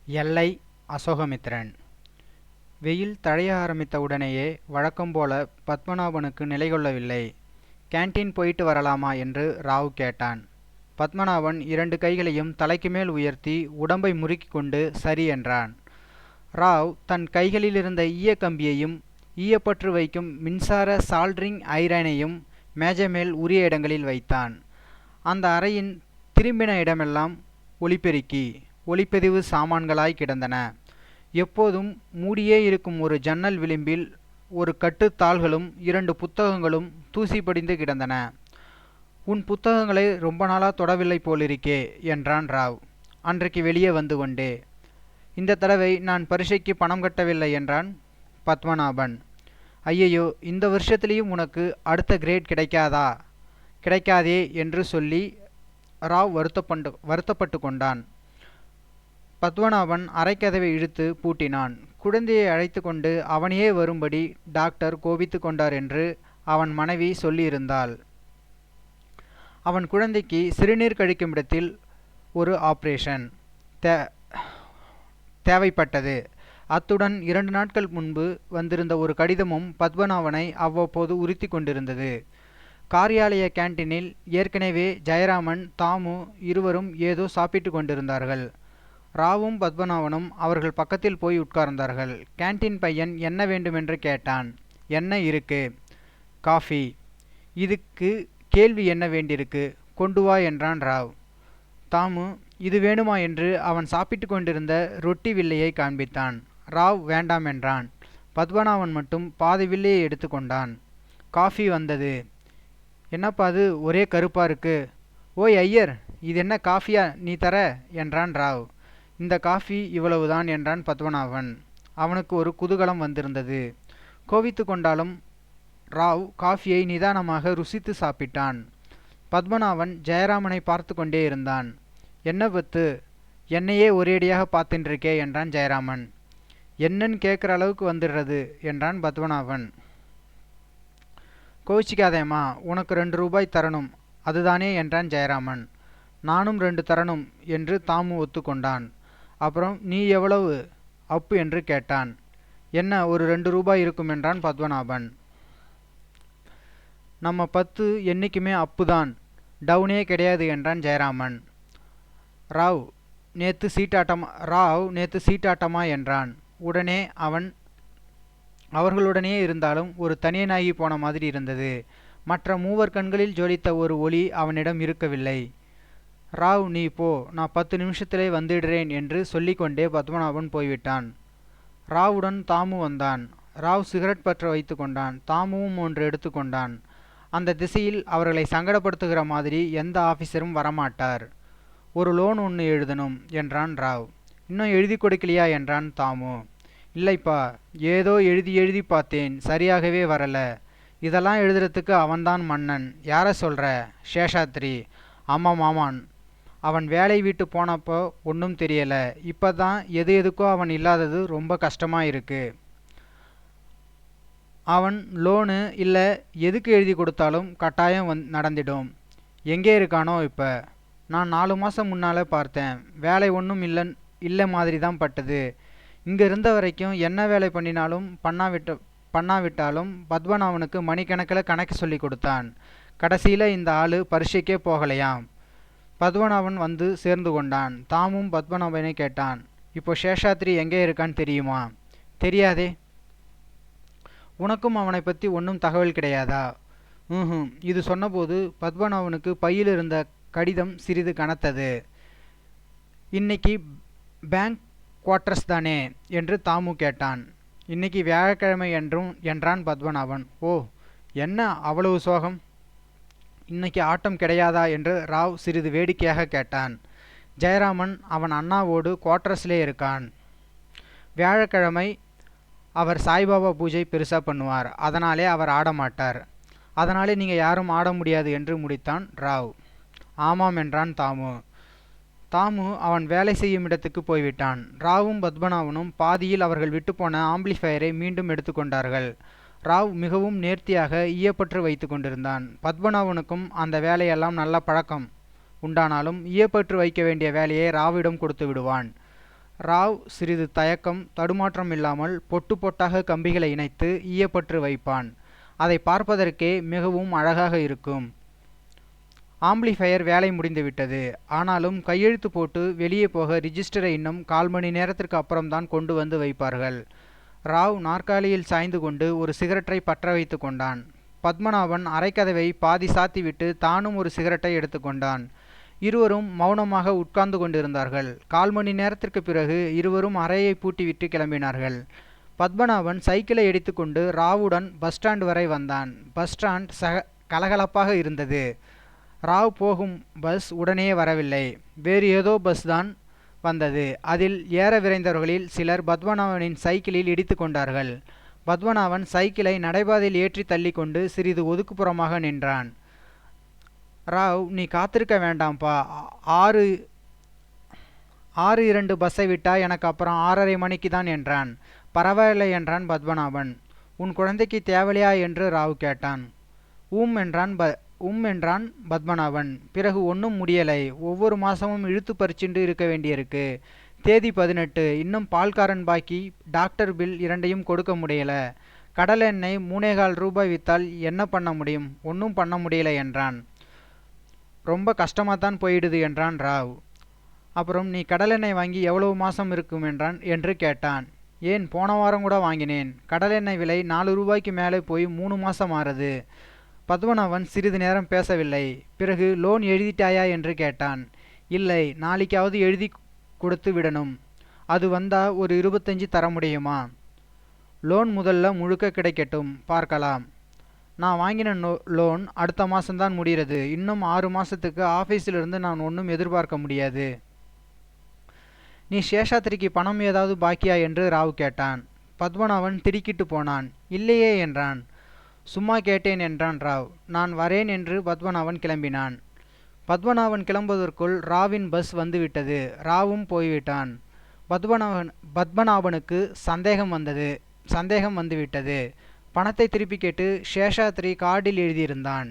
எல்லை அசோகமித்திரன். வெயில் தழைய ஆரம்பித்த உடனேயே வழக்கம்போல பத்மநாபனுக்கு நிலைகொள்ளவில்லை. கேண்டீன் போயிட்டு வரலாமா என்று ராவ் கேட்டான். பத்மநாபன் 2 கைகளையும் தலைக்கு மேல் உயர்த்தி உடம்பை முறுக்கிக் கொண்டு சரி என்றான். ராவ் தன் கைகளிலிருந்த ஈயக்கம்பியையும் ஈயப்பற்று வைக்கும் மின்சார சால்டரிங் ஐரனையும் மேஜை மேல் உரிய இடங்களில் வைத்தான். அந்த அறையின் திரும்பின இடமெல்லாம் ஒலிபெருக்கி ஒலிப்பதிவு சாமான்களாய் கிடந்தன. எப்போதும் மூடியே இருக்கும் ஒரு ஜன்னல் விளிம்பில் ஒரு கட்டு தாள்களும் 2 புத்தகங்களும் தூசி படிந்து கிடந்தன. உன் புத்தகங்களை ரொம்ப நாளா தொடவில்லை போலிருக்கே என்றான் ராவ் அன்றைக்கு வெளியே வந்து கொண்டே. இந்த தடவை நான் பரீட்சைக்கு பணம் கட்டவில்லை என்றான் பத்மநாபன். ஐயையோ, இந்த வருஷத்திலையும் உனக்கு அடுத்த கிரேட் கிடைக்காதே என்று சொல்லி ராவ் வருத்தப்பட்டு கொண்டான். பத்மநாபன் அரைக்கதவை இழுத்து பூட்டினான். குழந்தையை அழைத்து கொண்டு அவனையே வரும்படி டாக்டர் கோபித்து கொண்டார் என்று அவன் மனைவி சொல்லியிருந்தாள். அவன் குழந்தைக்கு சிறுநீர் கழிக்கும் இடத்தில் ஒரு ஆபரேஷன் தேவைப்பட்டது. அத்துடன் 2 நாட்கள் முன்பு வந்திருந்த ஒரு கடிதமும் பத்மநாபனை அவ்வப்போது உறுத்தி கொண்டிருந்தது. காரியாலய கேண்டீனில் ஏற்கனவே ஜெயராமன், தாமு இருவரும் ஏதோ சாப்பிட்டு கொண்டிருந்தார்கள். ராவும் பத்மநாபனும் அவர்கள் பக்கத்தில் போய் உட்கார்ந்தார்கள். கேண்டீன் பையன் என்ன வேண்டுமென்று கேட்டான். என்ன இருக்கு? காஃபி. இதுக்கு கேள்வி என்ன வேண்டியிருக்கு? கொண்டு வா என்றான் ராவ். தாமு இது வேணுமா என்று அவன் சாப்பிட்டு கொண்டிருந்த ரொட்டி வில்லையை காண்பித்தான். ராவ் வேண்டாம் என்றான். பத்மநாபன் மட்டும் பாதி வில்லையை எடுத்து கொண்டான். காஃபி வந்தது. என்னப்பா அது ஒரே கருப்பா இருக்கு? ஓய் ஐயர், இது என்ன காஃபியா நீ தர என்றான் ராவ். இந்த காஃபி இவ்வளவுதான் என்றான் பத்மநாபன். அவனுக்கு ஒரு குதூகலம் வந்திருந்தது. கோவித்து கொண்டாலும் ராவ் காஃபியை நிதானமாக ருசித்து சாப்பிட்டான். பத்மநாபன் ஜெயராமனை பார்த்து கொண்டே இருந்தான். என்ன பத்து, என்னையே ஒரேடியாக பார்த்துருக்கே என்றான் ஜெயராமன். என்னன்னு கேட்குற அளவுக்கு வந்துடுறது என்றான் பத்மநாபன். கோவிச்சிக்காதேம்மா, உனக்கு 2 ரூபாய் தரணும் அதுதானே என்றான் ஜெயராமன். நானும் 2 தரணும் என்று தாமு ஒத்துக்கொண்டான். அப்புறம் நீ எவ்வளவு அப்பு என்று கேட்டான். என்ன, ஒரு 2 ரூபாய் இருக்கும் என்றான் பத்மநாபன். நம்ம 10 என்னைக்குமே அப்புதான், டவுனே கிடையாது என்றான் ஜெயராமன். ராவ் நேத்து சீட்டாட்டமா என்றான். உடனே அவர்களுடனே இருந்தாலும் ஒரு தனியனாகி போன மாதிரி இருந்தது. மற்ற மூவர் கண்களில் ஜொலித்த ஒரு ஒளி அவனிடம் இருக்கவில்லை. ராவ் நீ போ, நான் 10 நிமிஷத்திலே வந்துடுறேன் என்று சொல்லிக்கொண்டே பத்மநாபன் போய்விட்டான். ராவுடன் தாமு வந்தான். ராவ் சிகரெட் பற்ற வைத்து கொண்டான். தாமுவும் ஒன்று எடுத்துக்கொண்டான். அந்த திசையில் அவர்களை சங்கடப்படுத்துகிற மாதிரி எந்த ஆபீசரும் வரமாட்டார். ஒரு லோன் ஒன்று எழுதணும் என்றான் ராவ். இன்னும் எழுதி கொடுக்கலையா என்றான் தாமு. இல்லைப்பா, ஏதோ எழுதி பார்த்தேன், சரியாகவே வரல. இதெல்லாம் எழுதுறதுக்கு அவன்தான் மன்னன். யார சொல்ற? சேஷாத்ரி. ஆமாம் ஆமான். அவன் வேலை விட்டு போனப்போ ஒன்றும் தெரியல. இப்போதான் எதுக்கோ அவன் இல்லாதது ரொம்ப கஷ்டமாக இருக்கு. அவன் லோனு இல்லை எதுக்கு எழுதி கொடுத்தாலும் கட்டாயம் நடந்திடும். எங்கே இருக்கானோ இப்போ? நான் 4 மாதம் முன்னால் பார்த்தேன். வேலை ஒன்றும் இல்லை மாதிரி தான் பட்டது. இங்கே இருந்த வரைக்கும் என்ன வேலை பண்ணினாலும் பண்ணாவிட்டாலும் பத்மநாபனுக்கு மணிக்கணக்கில் கணக்கு சொல்லி கொடுத்தான். கடைசியில் இந்த ஆள் பரீட்சைக்கே போகலையாம். பத்மநாபன் வந்து சேர்ந்து கொண்டான். தாமும் பத்மநாபனை கேட்டான். இப்போ சேஷாத்ரி எங்கே இருக்கான்னு தெரியுமா? தெரியாதே. உனக்கும் அவனை பற்றி ஒன்றும் தகவல் கிடையாதா? இது சொன்னபோது பத்மநாபனுக்கு பையில் இருந்த கடிதம் சிறிது கனத்தது. இன்னைக்கு பேங்க் குவார்ட்டர்ஸ் தானே என்று தாமு கேட்டான். இன்னைக்கு வியாழக்கிழமை என்றான் பத்மநாபன். ஓ, என்ன அவ்வளவு சோகம்? இன்னைக்கு ஆட்டம் கிடையாதா என்று ராவ் சிறிது வேடிக்கையாக கேட்டான். ஜெயராமன் அவன் அண்ணாவோடு குவார்ட்டர்ஸ்லே இருக்கான். வியாழக்கிழமை அவர் சாய்பாபா பூஜை பெருசாக பண்ணுவார். அதனாலே அவர் ஆட மாட்டார். அதனாலே நீங்கள் யாரும் ஆட முடியாது என்று முடித்தான் ராவ். ஆமாம் என்றான் தாமு. தாமு அவன் வேலை செய்யும் இடத்துக்கு போய்விட்டான். ராவும் பத்மநாபனும் பாதியில் அவர்கள் விட்டுப்போன ஆம்பிளிஃபயரை மீண்டும் எடுத்துக்கொண்டார்கள். ராவ் மிகவும் நேர்த்தியாக ஈயப்பற்று வைத்து கொண்டிருந்தான். பத்மநாபனுக்கும் அந்த வேலையெல்லாம் நல்ல பழக்கம் உண்டானாலும் ஈயப்பற்று வைக்க வேண்டிய வேலையை ராவிடம் கொடுத்து விடுவான். ராவ் சிறிது தயக்கம் தடுமாற்றம் இல்லாமல் பொட்டு பொட்டாக கம்பிகளை இணைத்து ஈயப்பற்று வைப்பான். அதை பார்ப்பதற்கே மிகவும் அழகாக இருக்கும். ஆம்ப்ளிஃபையர் வேலை முடிந்துவிட்டது. ஆனாலும் கையெழுத்து போட்டு வெளியே போக ரிஜிஸ்டரை இன்னும் 1/4 மணி நேரத்திற்கு அப்புறம்தான் கொண்டு வந்து வைப்பார்கள். ராவ் நாற்காலியில் சாய்ந்து கொண்டு ஒரு சிகரெட்டை பற்ற வைத்து கொண்டான். பத்மநாபன் அரைக்கதவை பாதி சாத்திவிட்டு தானும் ஒரு சிகரெட்டை எடுத்துக்கொண்டான். இருவரும் மௌனமாக உட்கார்ந்து கொண்டிருந்தார்கள். 1/4 மணி நேரத்திற்கு பிறகு இருவரும் அறையை பூட்டிவிட்டு கிளம்பினார்கள். பத்மநாபன் சைக்கிளை எடுத்துக்கொண்டு ராவுடன் பஸ் ஸ்டாண்ட் வரை வந்தான். பஸ் ஸ்டாண்ட் கலகலப்பாக இருந்தது. ராவ் போகும் பஸ் உடனே வரவில்லை. வேறு ஏதோ பஸ் தான் வந்தது. அதில் ஏற விரைந்தவர்களில் சிலர் பத்மநாபனின் சைக்கிளில் இடித்து கொண்டார்கள். பத்மநாபன் சைக்கிளை நடைபாதையில் ஏற்றி தள்ளி கொண்டு சிறிது ஒதுக்குப்புறமாக நின்றான். ராவ், நீ காத்திருக்க வேண்டாம்ப்பா. 6:02 பஸ்ஸை விட்டா எனக்கு அப்புறம் 6:30 மணிக்கு தான் என்றான். பரவாயில்லை என்றான் பத்மநாபன். உன் குழந்தைக்கு தேவலையா என்று ராவ் கேட்டான். என்றான் பத்மநாபன். பிறகு ஒன்றும் முடியலை. ஒவ்வொரு மாசமும் இழுத்து பறிச்சுண்டு இருக்க வேண்டியிருக்கு. தேதி 18. இன்னும் பால்காரன் பாக்கி, டாக்டர் பில் இரண்டையும் கொடுக்க முடியல. கடல் எண்ணெய் 3.25 ரூபாய் வித்தால் என்ன பண்ண முடியும்? ஒன்றும் பண்ண முடியல என்றான். ரொம்ப கஷ்டமாகத்தான் போயிடுது என்றான் ராவ். அப்புறம் நீ கடலெண்ணெய் வாங்கி எவ்வளவு மாதம் இருக்கும் என்று கேட்டான். ஏன், போன வாரம் கூட வாங்கினேன். கடலெண்ணெய் விலை 4 ரூபாய்க்கு மேலே போய் 3 மாதம் ஆறுது. பத்மநாபன் சிறிது நேரம் பேசவில்லை. பிறகு லோன் எழுதிட்டாயா என்று கேட்டான். இல்லை, நாளைக்காவது எழுதி கொடுத்து விடணும். அது வந்தா ஒரு 25 தர முடியுமா? லோன் முதல்ல முழுக்க கிடைக்கட்டும், பார்க்கலாம். நான் வாங்கின லோன் அடுத்த மாதம்தான் முடிகிறது. இன்னும் 6 மாதத்துக்கு ஆஃபீஸிலிருந்து நான் ஒன்றும் எதிர்பார்க்க முடியாது. நீ சேஷாத்திரிக்கு பணம் ஏதாவது பாக்கியா என்று ராவ் கேட்டான். பத்மநாபன் திடுக்கிட்டு போனான். இல்லையே என்றான். சும்மா கேட்டேன் என்றான் ராவ். நான் வரேன் என்று பத்மநாபன் கிளம்பினான். பத்மநாபன் கிளம்புவதற்குள் ராவின் பஸ் வந்துவிட்டது. ராவும் போய்விட்டான். பத்மநாபனுக்கு சந்தேகம் வந்துவிட்டது. பணத்தை திருப்பி கேட்டு சேஷாத்ரி கார்டில் எழுதியிருந்தான்.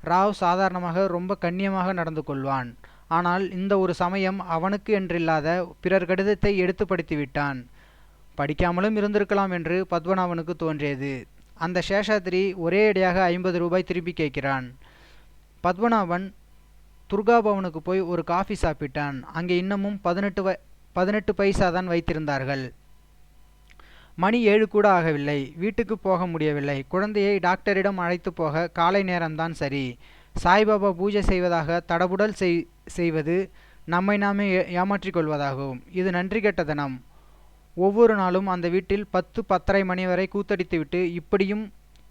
ராவ் சாதாரணமாக ரொம்ப கண்ணியமாக நடந்து கொள்வான். ஆனால் இந்த ஒரு சமயம் அவனுக்கு என்றில்லாத பிறர் கடிதத்தை எடுத்து படித்து விட்டான். படிக்காமலும் இருந்திருக்கலாம் என்று பத்மநாபனுக்கு தோன்றியது. அந்த சேஷாத்ரி ஒரேடியாக 50 ரூபாய் திருப்பி கேட்கிறான். பத்மநாபன் துர்கா பவனுக்கு போய் ஒரு காஃபி சாப்பிட்டான். அங்கே இன்னமும் 18 பைசா தான் வைத்திருந்தார்கள். மணி 7 கூட ஆகவில்லை. வீட்டுக்கு போக முடியவில்லை. குழந்தையை டாக்டரிடம் அழைத்து போக காலை நேரம்தான் சரி. சாய்பாபா பூஜை செய்வதாக தடபுடல் செய்வது நம்மை நாமே ஏமாற்றிக் கொள்வதாகும். இது நன்றி கெட்ட தினம். ஒவ்வொரு நாளும் அந்த வீட்டில் 10-10:30 மணி வரை கூத்தடித்துவிட்டு இப்படியும்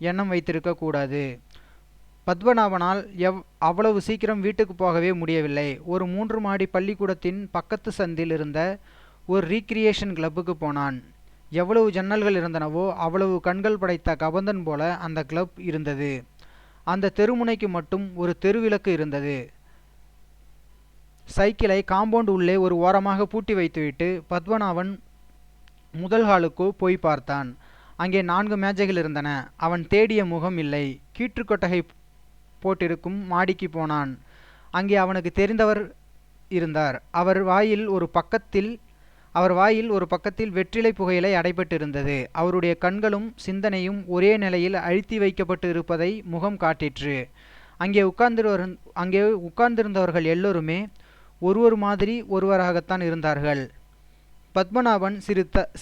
எண்ணம் வைத்திருக்க கூடாது. பத்மநாபனால் அவ்வளவு சீக்கிரம் வீட்டுக்கு போகவே முடியவில்லை. ஒரு 3 மாடி பள்ளிக்கூடத்தின் பக்கத்து சந்தில் இருந்த ஒரு ரீக்ரியேஷன் கிளப்புக்கு போனான். எவ்வளவு ஜன்னல்கள் இருந்தனவோ அவ்வளவு கண்கள் படைத்த கபந்தன் போல அந்த கிளப் இருந்தது. அந்த தெருமுனைக்கு மட்டும் ஒரு தெருவிளக்கு இருந்தது. சைக்கிளை காம்பவுண்ட் உள்ளே ஒரு ஓரமாக பூட்டி வைத்துவிட்டு பத்மநாபன் முதல் ஹாலுக்கு போய் பார்த்தான். அங்கே 4 மேஜைகள் இருந்தன. அவன் தேடிய முகம் இல்லை. கீற்றுக்கொட்டகை போட்டிருக்கும் மாடிக்கு போனான். அங்கே அவனுக்கு தெரிந்தவர் இருந்தார். அவர் வாயில் ஒரு பக்கத்தில் வெற்றிலை புகையிலை அடைபட்டிருந்தது. அவருடைய கண்களும் சிந்தனையும் ஒரே நிலையில் அழுத்தி வைக்கப்பட்டு இருப்பதை முகம் காட்டிற்று. அங்கே உட்கார்ந்திருந்தவர்கள் எல்லோருமே ஒருவர் மாதிரி ஒருவராகத்தான் இருந்தார்கள். பத்மநாபன்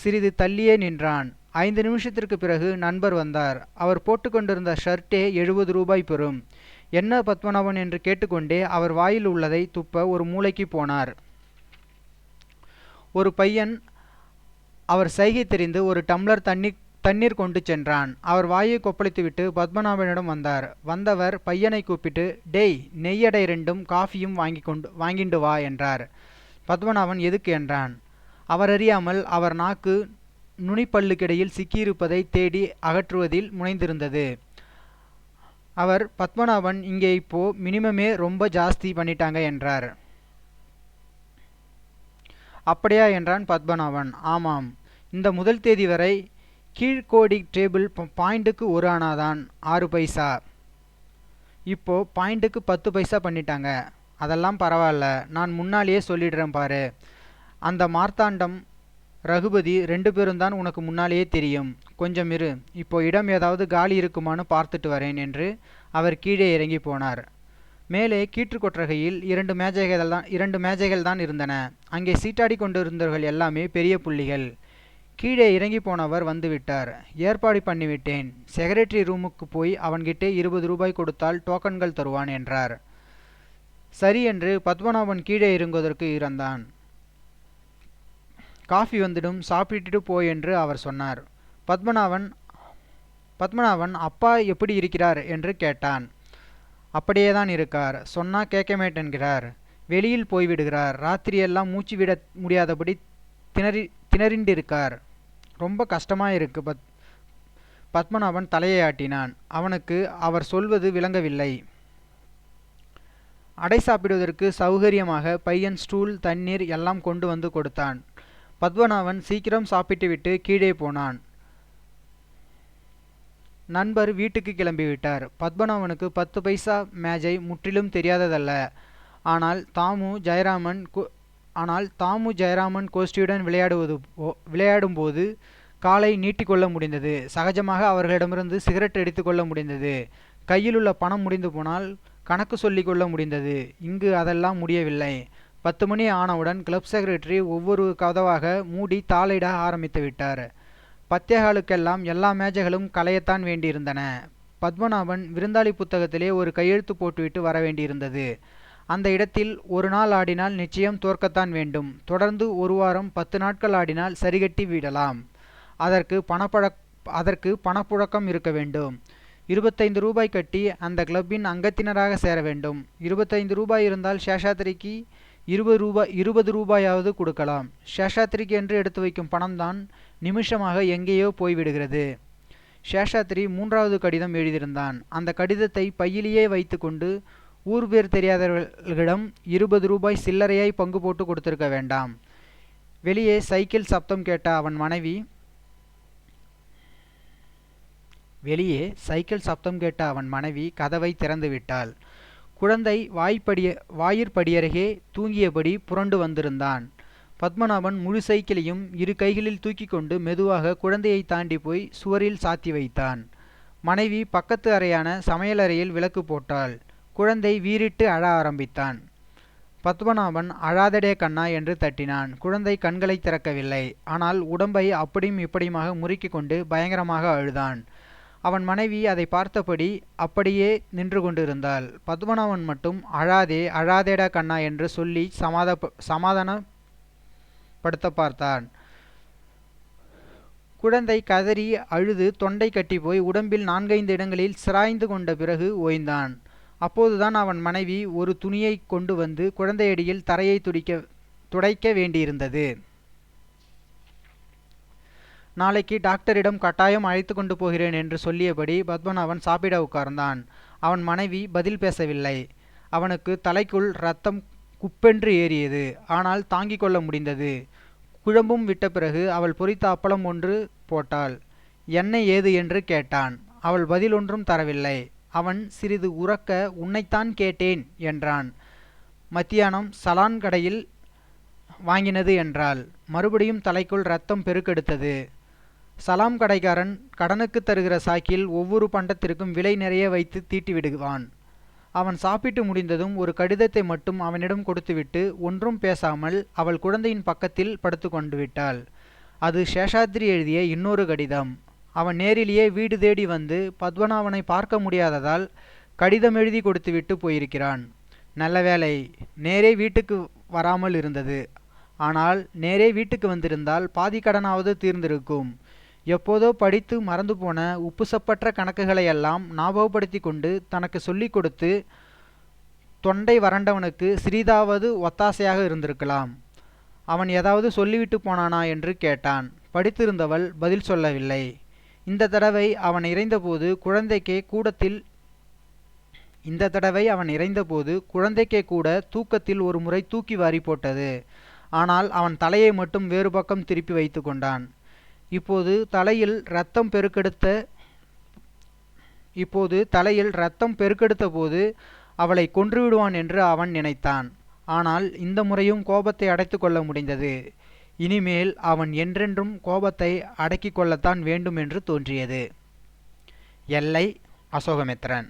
சிறிது தள்ளியே நின்றான். 5 நிமிஷத்திற்கு பிறகு நண்பர் வந்தார். அவர் போட்டுக்கொண்டிருந்த ஷர்ட்டே 70 ரூபாய் பெறும். என்ன பத்மநாபன் என்று கேட்டுக்கொண்டே அவர் வாயில் உள்ளதை துப்ப ஒரு மூலைக்கு போனார். ஒரு பையன் அவர் சைகை தெரிந்து ஒரு டம்ளர் தண்ணீர் கொண்டு சென்றான். அவர் வாயை கொப்பளித்துவிட்டு பத்மநாபனிடம் வந்தார். வந்தவர் பையனை கூப்பிட்டு, டேய், நெய்யடை 2ம் காஃபியும் வாங்கிண்டு வா என்றார். பத்மநாபன் எதுக்கு என்றான். அவர் அறியாமல் அவர் நாக்கு நுனிப்பல்லுக்கிடையில் சிக்கியிருப்பதை தேடி அகற்றுவதில் முனைந்திருந்தது. அவர், பத்மநாபன், இங்கே இப்போ மினிமமே ரொம்ப ஜாஸ்தி பண்ணிட்டாங்க என்றார். அப்படியா என்றான் பத்மநாபன். ஆமாம், இந்த முதல் தேதி வரை கீழ்கோடி டேபிள் பாயிண்ட்டுக்கு 1 ஆனாதான் 6 பைசா. இப்போ பாயிண்ட்டுக்கு 10 பைசா பண்ணிட்டாங்க. அதெல்லாம் பரவாயில்ல, நான் முன்னாலேயே சொல்லிடுறேன் பாரு. அந்த மார்த்தாண்டம் ரகுபதி, 2 பேரும் தான் உனக்கு முன்னாலேயே தெரியும். கொஞ்சம் இரு, இப்போ இடம் ஏதாவது காலி இருக்குமான்னு பார்த்துட்டு வரேன் என்று அவர் கீழே இறங்கி போனார். மேலே கீற்று கொட்டகையில் 2 மேஜைகள் தான் இருந்தன. அங்கே சீட்டாடி கொண்டிருந்தவர்கள் எல்லாமே பெரிய புள்ளிகள். கீழே இறங்கி போனவர் வந்துவிட்டார். ஏற்பாடு பண்ணிவிட்டேன். செக்ரட்டரி ரூமுக்கு போய் அவன்கிட்டே 20 ரூபாய் கொடுத்தால் டோக்கன்கள் தருவான் என்றார். சரி என்று பத்மநாபன் கீழே இறங்குவதற்கு இறந்தான். காஃபி வந்துடும், சாப்பிட்டுட்டு போ என்று அவர் சொன்னார். பத்மநாபன் அப்பா எப்படி இருக்கிறார் என்று கேட்டான். அப்படியேதான் இருக்கார். சொன்னா கேட்க மாட்டேன்கிறார். வெளியில் போய்விடுகிறார். ராத்திரியெல்லாம் மூச்சு விட முடியாதபடி திணறிண்டிருக்கார். ரொம்ப கஷ்டமாயிருக்கு. பத்மநாபன் தலையை ஆட்டினான். அவனுக்கு அவர் சொல்வது விளங்கவில்லை. அடை சாப்பிடுவதற்கு சௌகரியமாக பையன் ஸ்டூல், தண்ணீர் எல்லாம் கொண்டு வந்து கொடுத்தான். பத்மநாபன் சீக்கிரம் சாப்பிட்டுவிட்டு கீழே போனான். நண்பர் வீட்டுக்கு கிளம்பிவிட்டார். பத்மநாபனுக்கு 10 பைசா மேஜை முற்றிலும் தெரியாததல்ல. ஆனால் தாமு ஜெயராமன் கோஷ்டியுடன் விளையாடும்போது காலை நீட்டிக்கொள்ள முடிந்தது. சகஜமாக அவர்களிடமிருந்து சிகரெட் எடுத்துக்கொள்ள முடிந்தது. கையிலுள்ள பணம் முடிந்து போனால் கணக்கு சொல்லிக் கொள்ள முடிந்தது. இங்கு அதெல்லாம் முடியவில்லை. 10 மணி ஆனவுடன் கிளப் செக்ரட்டரி ஒவ்வொரு கதவாக மூடி தாளிட ஆரம்பித்து விட்டார். பத்தியகாலுக்கெல்லாம் எல்லா மேஜைகளும் களையத்தான் வேண்டியிருந்தன. பத்மநாபன் விருந்தாளி புத்தகத்திலே ஒரு கையெழுத்து போட்டுவிட்டு வர வேண்டியிருந்தது. அந்த இடத்தில் ஒரு நாள் ஆடினால் நிச்சயம் தோற்கத்தான் வேண்டும். தொடர்ந்து ஒரு வாரம் 10 நாட்கள் ஆடினால் சரிகட்டி விடலாம். அதற்கு பணப்புழக்கம் இருக்க வேண்டும். 25 ரூபாய் கட்டி அந்த கிளப்பின் அங்கத்தினராக சேர வேண்டும். 25 ரூபாய் இருந்தால் சேஷாத்திரிக்கு 20 ரூபாயாவது கொடுக்கலாம். சேஷாத்திரிக்கு என்று எடுத்து வைக்கும் பணம்தான் நிமிஷமாக எங்கேயோ போய்விடுகிறது. சேஷாத்திரி 3வது கடிதம் எழுதியிருந்தான். அந்த கடிதத்தை பையிலேயே வைத்து கொண்டு ஊர் பேர் தெரியாதவர்களிடம் 20 ரூபாய் சில்லறையாய் பங்கு போட்டு கொடுத்திருக்க வேண்டாம். வெளியே சைக்கிள் சப்தம் கேட்ட அவன் மனைவி கதவை திறந்து விட்டாள். குழந்தை வாயிற்படியருகே தூங்கியபடி புரண்டு வந்திருந்தான். பத்மநாபன் முழு சைக்கிளையும் 2 கைகளில் தூக்கி கொண்டு மெதுவாக குழந்தையை தாண்டி போய் சுவரில் சாத்தி வைத்தான். மனைவி பக்கத்து அறையான சமையலறையில் விளக்கு போட்டாள். குழந்தை வீறிட்டு அழ ஆரம்பித்தான். பத்மநாபன் அழாதடே கண்ணா என்று தட்டினான். குழந்தை கண்களை திறக்கவில்லை. ஆனால் உடம்பை அப்படியும் இப்படியுமாக முறுக்கிக் கொண்டு பயங்கரமாக அழுதான். அவன் மனைவி அதை பார்த்தபடி அப்படியே நின்று கொண்டிருந்தாள். பத்மநாபன் மட்டும் அழாதேடா கண்ணா என்று சொல்லி சமாதானப்படுத்த பார்த்தான். குழந்தை கதறி அழுது தொண்டை கட்டிப்போய் உடம்பில் 4-5 இடங்களில் சிராய்ந்து கொண்ட பிறகு ஓய்ந்தான். அப்போதுதான் அவன் மனைவி ஒரு துணியை கொண்டு வந்து குழந்தையடியில் தரையை துடைக்க வேண்டியிருந்தது. நாளைக்கு டாக்டரிடம் கட்டாயம் அழைத்து கொண்டு போகிறேன் என்று சொல்லியபடி பத்மநாபன் சாப்பிட உட்கார்ந்தான். அவன் மனைவி பதில் பேசவில்லை. அவனுக்கு தலைக்குள் இரத்தம் குப்பென்று ஏறியது. ஆனால் தாங்கிக் கொள்ள முடிந்தது. குழம்பும் விட்ட பிறகு அவள் பொரித்த அப்பளம் ஒன்று போட்டாள். என்ன ஏது என்று கேட்டான். அவள் பதில் ஒன்றும் தரவில்லை. அவன் சிறிது உரக்க உன்னைத்தான் கேட்டேன் என்றான். மத்தியானம் சலான் கடையில் வாங்கினது என்றாள். மறுபடியும் தலைக்குள் இரத்தம் பெருக்கெடுத்தது. சலாம் கடைக்காரன் கடனுக்கு தருகிற சாக்கில் ஒவ்வொரு பண்டத்திற்கும் விலை நிறைய வைத்து தீட்டி விடுவான். அவன் சாப்பிட்டு முடிந்ததும் ஒரு கடிதத்தை மட்டும் அவனிடம் கொடுத்துவிட்டு ஒன்றும் பேசாமல் அவள் குழந்தையின் பக்கத்தில் படுத்து கொண்டு விட்டாள். அது சேஷாத்திரி எழுதிய இன்னொரு கடிதம். அவன் நேரிலேயே வீடு தேடி வந்து பத்மநாபனை பார்க்க முடியாததால் கடிதம் எழுதி கொடுத்துவிட்டு போயிருக்கிறான். நல்ல வேளை, நேரே வீட்டுக்கு வராமல் இருந்தது. ஆனால் நேரே வீட்டுக்கு வந்திருந்தால் பாதி கடனாவது தீர்ந்திருக்கும். எப்போதோ படித்து மறந்து போன உப்புசப்பற்ற கணக்குகளையெல்லாம் ஞாபகப்படுத்தி கொண்டு தனக்கு சொல்லிக் கொடுத்து தொண்டை வறண்டவனுக்கு சிறிதாவது ஒத்தாசையாக இருந்திருக்கலாம். அவன் ஏதாவது சொல்லிவிட்டு போனானா என்று கேட்டான். படித்திருந்தவள் பதில் சொல்லவில்லை. இந்த தடவை அவன் இறைந்தபோது குழந்தைக்கே கூட தூக்கத்தில் ஒரு முறை தூக்கி வாரி போட்டது. ஆனால் அவன் தலையை மட்டும் வேறு பக்கம் திருப்பி வைத்து கொண்டான். இப்போது தலையில் இரத்தம் பெருக்கெடுத்த போது அவளை கொன்றுவிடுவான் என்று அவன் நினைத்தான். ஆனால் இந்த முறையும் கோபத்தை அடைத்து கொள்ள முடிந்தது. இனிமேல் அவன் என்றென்றும் கோபத்தை அடக்கிக் கொள்ளத்தான் வேண்டும் என்று தோன்றியது. எல்லை அசோகமித்திரன்.